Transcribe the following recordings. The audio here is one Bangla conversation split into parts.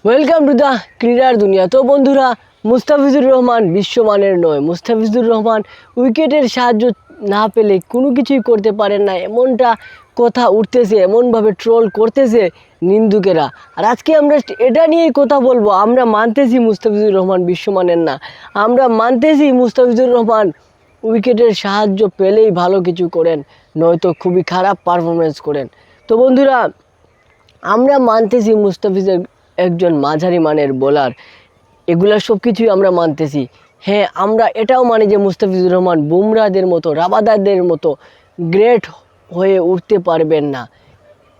ওয়েলকাম টু দ্য ক্রীড়ার দুনিয়া। তো বন্ধুরা, মুস্তাফিজুর রহমান বিশ্বমানের নয়। মুস্তাফিজুর রহমান উইকেটের সাহায্য না পেলে কোনো কিছুই করতে পারেন না, এমনটা কথা উঠতেছে, এমনভাবে ট্রোল করতেছে নিন্দুকেরা। আর আজকে আমরা এটা নিয়েই কথা বলবো। আমরা মানতেছি মুস্তাফিজুর রহমান বিশ্বমানের না, আমরা মানতেছি মুস্তাফিজুর রহমান উইকেটের সাহায্য পেলেই ভালো কিছু করেন, নয়তো খুবই খারাপ পারফরমেন্স করেন। তো বন্ধুরা, আমরা মানতেছি মুস্তাফিজের একজন মাঝারি মানের বোলার, এগুলা সব কিছুই আমরা মানতেছি। হ্যাঁ, আমরা এটাও মানি যে মুস্তাফিজুর রহমান বুমরাদের মতো, রাবাদারদের মতো গ্রেট হয়ে উঠতে পারবেন না,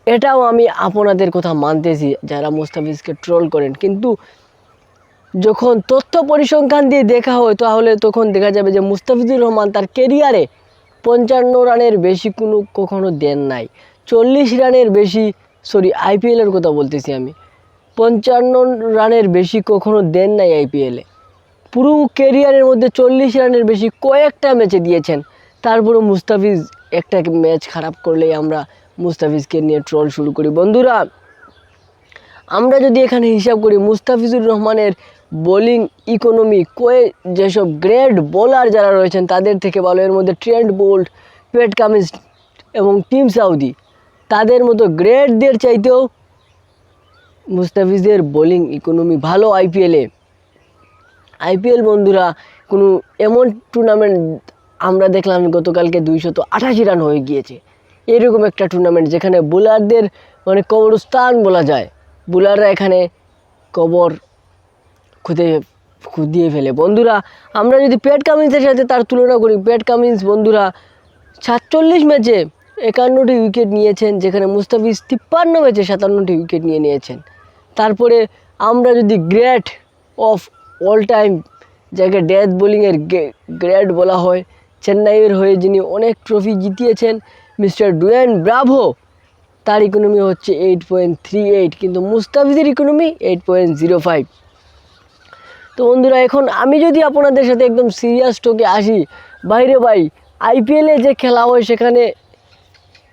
এটাও আমি আপনাদের কথা মানতেছি যারা মুস্তাফিজকে ট্রোল করেন। কিন্তু যখন তথ্য পরিসংখ্যান দিয়ে দেখা হয় তাহলে তখন দেখা যাবে যে মুস্তাফিজুর রহমান তার কেরিয়ারে 55 রানের বেশি কখনো দেন নাই। 40 রানের বেশি, আইপিএলের কথা বলতেছি আমি, 55 রানের বেশি কখনো দেন নাই আইপিএলে। পুরো ক্যারিয়ারের মধ্যে 40 রানের বেশি কয়েকটা ম্যাচে দিয়েছেন। তারপরও মুস্তাফিজ একটা ম্যাচ খারাপ করলেই আমরা মুস্তাফিজকে নিয়ে ট্রল শুরু করি। বন্ধুরা, আমরা যদি এখানে হিসাব করি মুস্তাফিজুর রহমানের বোলিং ইকোনমি, যেসব গ্রেট বোলার যারা রয়েছেন তাদের থেকে ভালো, এর মধ্যে ট্রেন্ট বোল্ট, প্যাট কামিন্স এবং টিম সাউদি, তাদের মতো গ্রেটদের চাইতেও মুস্তাফিজের বোলিং ইকোনমি ভালো আইপিএল। বন্ধুরা, কোনো এমন টুর্নামেন্ট আমরা দেখলাম গতকালকে 288 রান হয়ে গিয়েছে। এরকম একটা টুর্নামেন্ট যেখানে বোলারদের কবরস্থান বলা যায়, বোলাররা এখানে কবর খুদিয়ে ফেলে। বন্ধুরা, আমরা যদি প্যাট কামিন্সের সাথে তার তুলনা করি, প্যাট কামিন্স বন্ধুরা 47 ম্যাচে 51টি উইকেট নিয়েছেন, যেখানে মুস্তাফিজ 53 ম্যাচে 57টি উইকেট নিয়েছেন। তারপরে আমরা যদি গ্রেট অফ অল টাইম, যাকে ডেথ বোলিংয়ের গ্রেট বলা হয়, চেন্নাইয়ের হয়ে যিনি অনেক ট্রফি জিতিয়েছেন, মিস্টার ডুয়েন ব্রাভো, তার ইকোনমি হচ্ছে 8.38, কিন্তু মুস্তাফিজের ইকোনমি 8.05। তো বন্ধুরা, এখন আমি যদি আপনাদের সাথে একদম সিরিয়াস টোকে আসি, ভাই আইপিএলে যে খেলা হয় সেখানে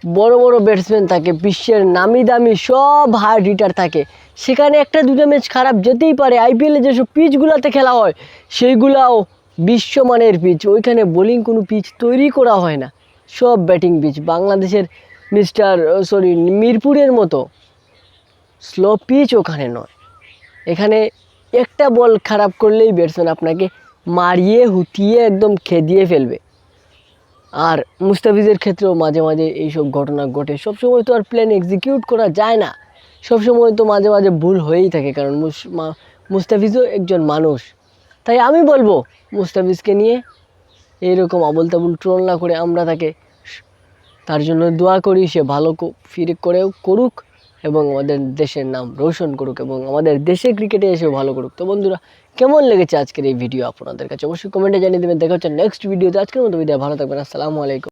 বড় বড় ব্যাটসম্যান থাকে, বিশ্বের নামি দামি সব হার্ড হিটার থাকে, সেখানে একটা দুটো ম্যাচ খারাপ যেতেই পারে। আইপিএলে যেসব পিচগুলোতে খেলা হয় সেইগুলাও বিশ্বমানের পিচ, ওইখানে বোলিং কোনো পিচ তৈরি করা হয় না, সব ব্যাটিং পিচ। বাংলাদেশের মিরপুরের মতো স্লো পিচ ওখানে নয়। এখানে একটা বল খারাপ করলেই ব্যাটসম্যান আপনাকে মারিয়ে হুতিয়ে একদম খেদিয়ে ফেলবে। আর মুস্তাফিজের ক্ষেত্রেও মাঝে মাঝে এইসব ঘটনা ঘটে। সবসময় তো আর প্ল্যান এক্সিকিউট করা যায় না, সবসময় তো মাঝে মাঝে ভুল হয়েই থাকে, কারণ মুস্তাফিজও একজন মানুষ। তাই আমি বলবো মুস্তাফিজকে নিয়ে এইরকম আবল তাবুল ট্রোল না করে আমরা তার জন্য দোয়া করি, সে ভালো ফিরে করুক এবং আমাদের দেশের নাম রোশন করুক এবং আমাদের দেশে ক্রিকেটে এসেও ভালো করুক। তো বন্ধুরা, কেমন লেগেছে আজকের এই ভিডিও আপনাদের কাছে অবশ্যই কমেন্টে জানিয়ে দেবেন। দেখা হচ্ছে নেক্সট ভিডিওতে। আজকের মতো ভিডিও, ভালো থাকবেন। আসসালামু আলাইকুম।